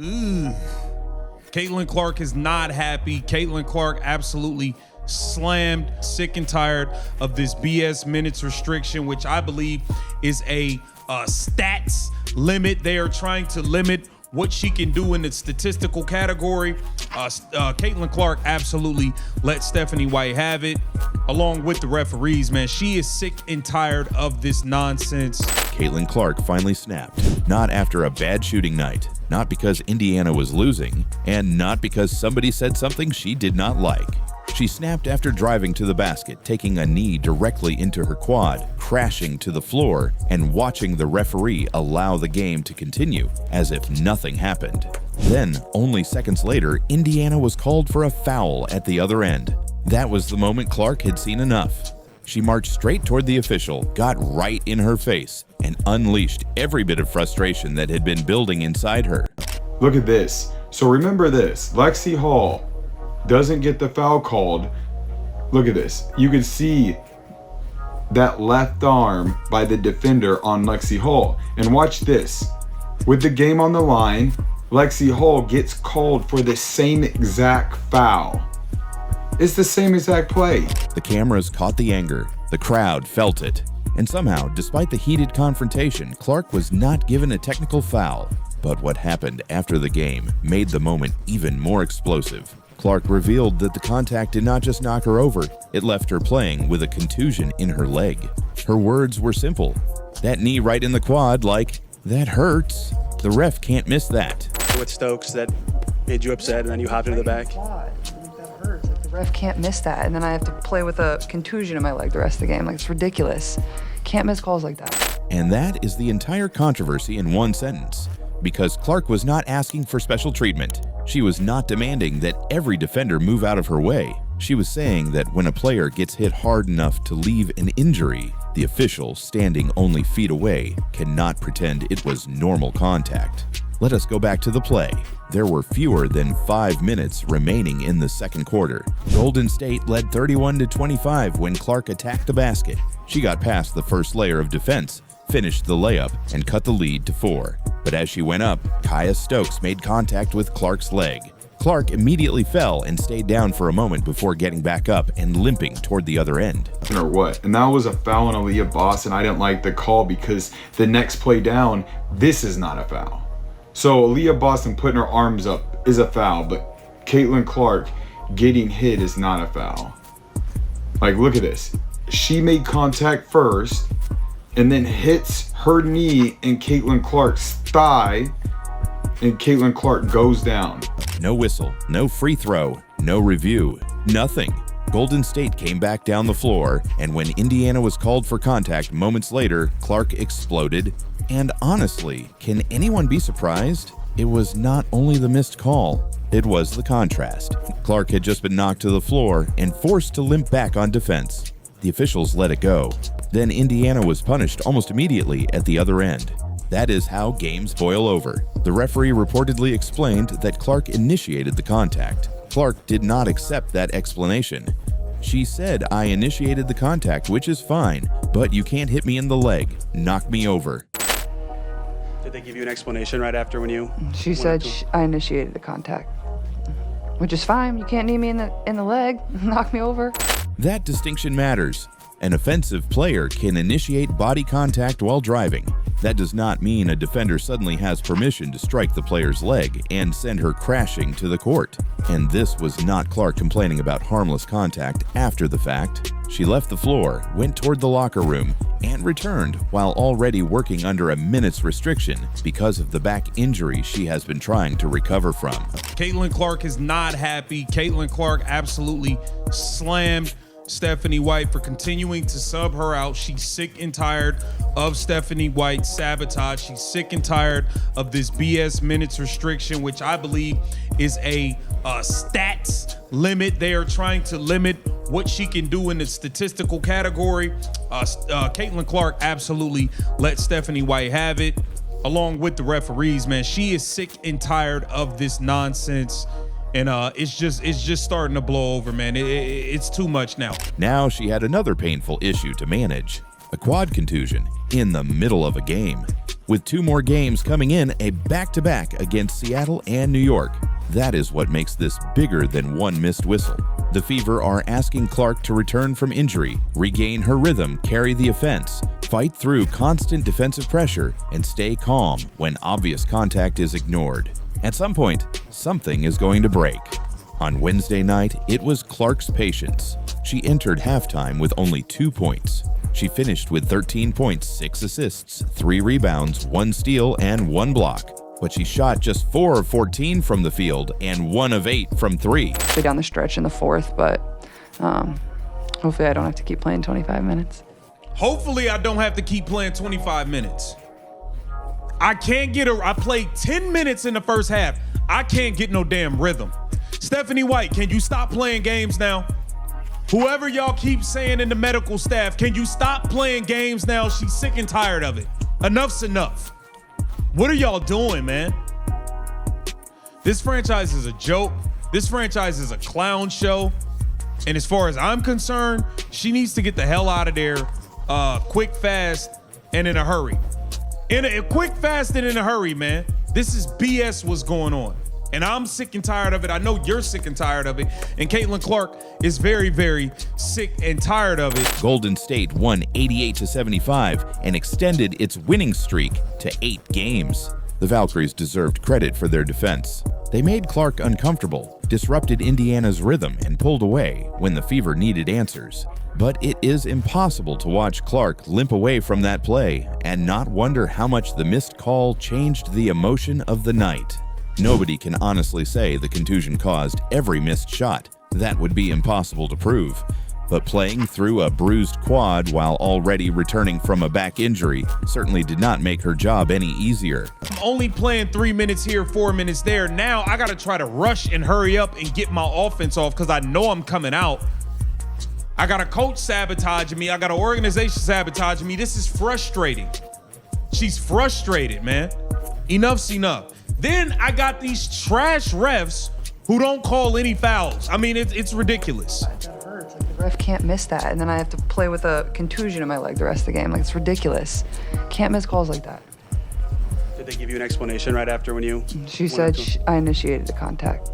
Ooh. Caitlin Clark is not happy. Caitlin Clark absolutely slammed, sick and tired of this BS minutes restriction, which I believe is a stats limit. They are trying to limit what she can do in the statistical category. Caitlin Clark absolutely let Stephanie White have it, along with the referees, man. She is sick and tired of this nonsense. Caitlin Clark finally snapped, not after a bad shooting night, not because Indiana was losing, and not because somebody said something she did not like. She snapped after driving to the basket, taking a knee directly into her quad, crashing to the floor, and watching the referee allow the game to continue as if nothing happened. Then, only seconds later, Indiana was called for a foul at the other end. That was the moment Clark had seen enough. She marched straight toward the official, got right in her face, and unleashed every bit of frustration that had been building inside her. Look at this. So remember this, Lexi Hall doesn't get the foul called. Look at this. You can see that left arm by the defender on Lexi Hall. And watch this. With the game on the line, Lexi Hall gets called for the same exact foul. It's the same exact play. The cameras caught the anger. The crowd felt it. And somehow, despite the heated confrontation, Clark was not given a technical foul. But what happened after the game made the moment even more explosive. Clark revealed that the contact did not just knock her over, it left her playing with a contusion in her leg. Her words were simple. That knee right in the quad, like, that hurts. The ref can't miss that. With Stokes that made you upset and then you hopped into the back. That hurts. Like, the ref can't miss that, and then I have to play with a contusion in my leg the rest of the game. Like, it's ridiculous. Can't miss calls like that. And that is the entire controversy in one sentence. Because Clark was not asking for special treatment. She was not demanding that every defender move out of her way. She was saying that when a player gets hit hard enough to leave an injury, the official, standing only feet away, cannot pretend it was normal contact. Let us go back to the play. There were fewer than 5 minutes remaining in the second quarter. Golden State led 31-25 when Clark attacked the basket. She got past the first layer of defense, finished the layup, and cut the lead to 4. But as she went up, Kaya Stokes made contact with Clark's leg. Clark immediately fell and stayed down for a moment before getting back up and limping toward the other end. Or what? And that was a foul on Aaliyah Boss, and I didn't like the call because the next play down, this is not a foul. So Aaliyah Boston putting her arms up is a foul, but Caitlin Clark getting hit is not a foul. Like, look at this. She made contact first, and then hits her knee in Caitlin Clark's thigh, and Caitlin Clark goes down. No whistle, no free throw, no review, nothing. Golden State came back down the floor, and when Indiana was called for contact moments later, Clark exploded. And honestly, can anyone be surprised? It was not only the missed call, it was the contrast. Clark had just been knocked to the floor and forced to limp back on defense. The officials let it go. Then Indiana was punished almost immediately at the other end. That is how games boil over. The referee reportedly explained that Clark initiated the contact. Clark did not accept that explanation. She said, "I initiated the contact, which is fine, but you can't hit me in the leg. Knock me over." Did they give you an explanation right after when you... She said I initiated the contact, which is fine. You can't knee me in the leg, knock me over. That distinction matters. An offensive player can initiate body contact while driving. That does not mean a defender suddenly has permission to strike the player's leg and send her crashing to the court. And this was not Clark complaining about harmless contact after the fact. She left the floor, went toward the locker room, and returned while already working under a minute's restriction because of the back injury she has been trying to recover from. Caitlin Clark is not happy. Caitlin Clark absolutely slammed Stephanie White for continuing to sub her out. She's sick and tired of Stephanie White's sabotage. She's sick and tired of this BS minutes restriction, which I believe is a stats limit. They are trying to limit what she can do in the statistical category. Caitlin Clark absolutely let Stephanie White have it, along with the referees, man. She is sick and tired of this nonsense. And it's just starting to blow over, man. It's too much now. Now she had another painful issue to manage. a quad contusion, in the middle of a game. With 2 more games coming in, a back-to-back against Seattle and New York. That is what makes this bigger than one missed whistle. The Fever are asking Clark to return from injury, regain her rhythm, carry the offense, fight through constant defensive pressure, and stay calm when obvious contact is ignored. At some point, something is going to break. On Wednesday night, it was Clark's patience. She entered halftime with only 2 points. She finished with 13 points, 6 assists, 3 rebounds, 1 steal, and 1 block. But she shot just 4 of 14 from the field and 1 of 8 from 3. Way down the stretch in the fourth, but hopefully I don't have to keep playing 25 minutes. Hopefully I don't have to keep playing 25 minutes. I played 10 minutes in the first half. I can't get no damn rhythm. Stephanie White, can you stop playing games now? Whoever y'all keep saying in the medical staff, can you stop playing games now? She's sick and tired of it. Enough's enough. What are y'all doing, man? This franchise is a joke. This franchise is a clown show. And as far as I'm concerned, she needs to get the hell out of there quick, fast, and in a hurry. Quick, fast, and in a hurry, man. This is BS what's going on. And I'm sick and tired of it. I know you're sick and tired of it. And Caitlin Clark is very, very sick and tired of it. Golden State won 88-75 and extended its winning streak to 8 games. The Valkyries deserved credit for their defense. They made Clark uncomfortable, disrupted Indiana's rhythm, and pulled away when the Fever needed answers. But it is impossible to watch Clark limp away from that play and not wonder how much the missed call changed the emotion of the night. Nobody can honestly say the contusion caused every missed shot. That would be impossible to prove. But playing through a bruised quad while already returning from a back injury certainly did not make her job any easier. I'm only playing 3 minutes here, 4 minutes there. Now I got to try to rush and hurry up and get my offense off because I know I'm coming out. I got a coach sabotaging me. I got an organization sabotaging me. This is frustrating. She's frustrated, man. Enough's enough. Then I got these trash refs who don't call any fouls. I mean, it's ridiculous. That hurts. Like, the ref can't miss that, and then I have to play with a contusion in my leg the rest of the game. Like, it's ridiculous. Can't miss calls like that. Did they give you an explanation right after when you? She said I initiated the contact,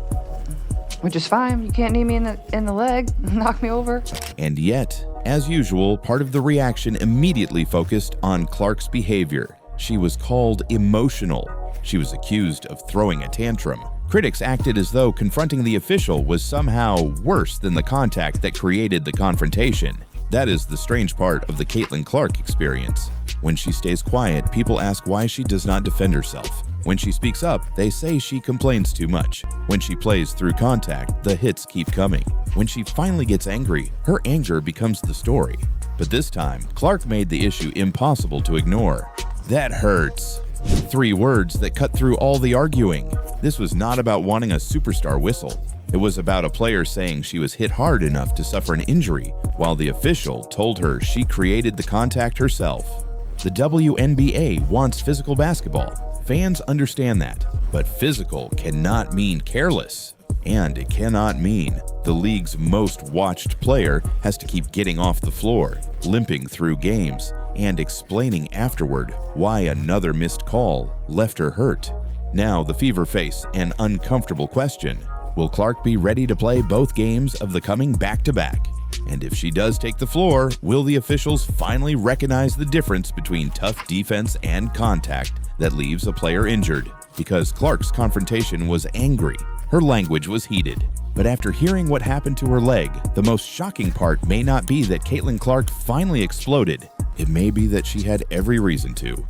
which is fine. You can't knee me in the leg, knock me over. And yet, as usual, part of the reaction immediately focused on Clark's behavior. She was called emotional. She was accused of throwing a tantrum. Critics acted as though confronting the official was somehow worse than the contact that created the confrontation. That is the strange part of the Caitlin Clark experience. When she stays quiet, people ask why she does not defend herself. When she speaks up, they say she complains too much. When she plays through contact, the hits keep coming. When she finally gets angry, her anger becomes the story. But this time, Clark made the issue impossible to ignore. That hurts. 3 words that cut through all the arguing. This was not about wanting a superstar whistle. It was about a player saying she was hit hard enough to suffer an injury, while the official told her she created the contact herself. The WNBA wants physical basketball. Fans understand that, but physical cannot mean careless. And it cannot mean the league's most watched player has to keep getting off the floor, limping through games, and explaining afterward why another missed call left her hurt. Now the Fever face an uncomfortable question. Will Clark be ready to play both games of the coming back-to-back? And if she does take the floor, will the officials finally recognize the difference between tough defense and contact that leaves a player injured? Because Clark's confrontation was angry. Her language was heated. But after hearing what happened to her leg, the most shocking part may not be that Caitlin Clark finally exploded. It may be that she had every reason to.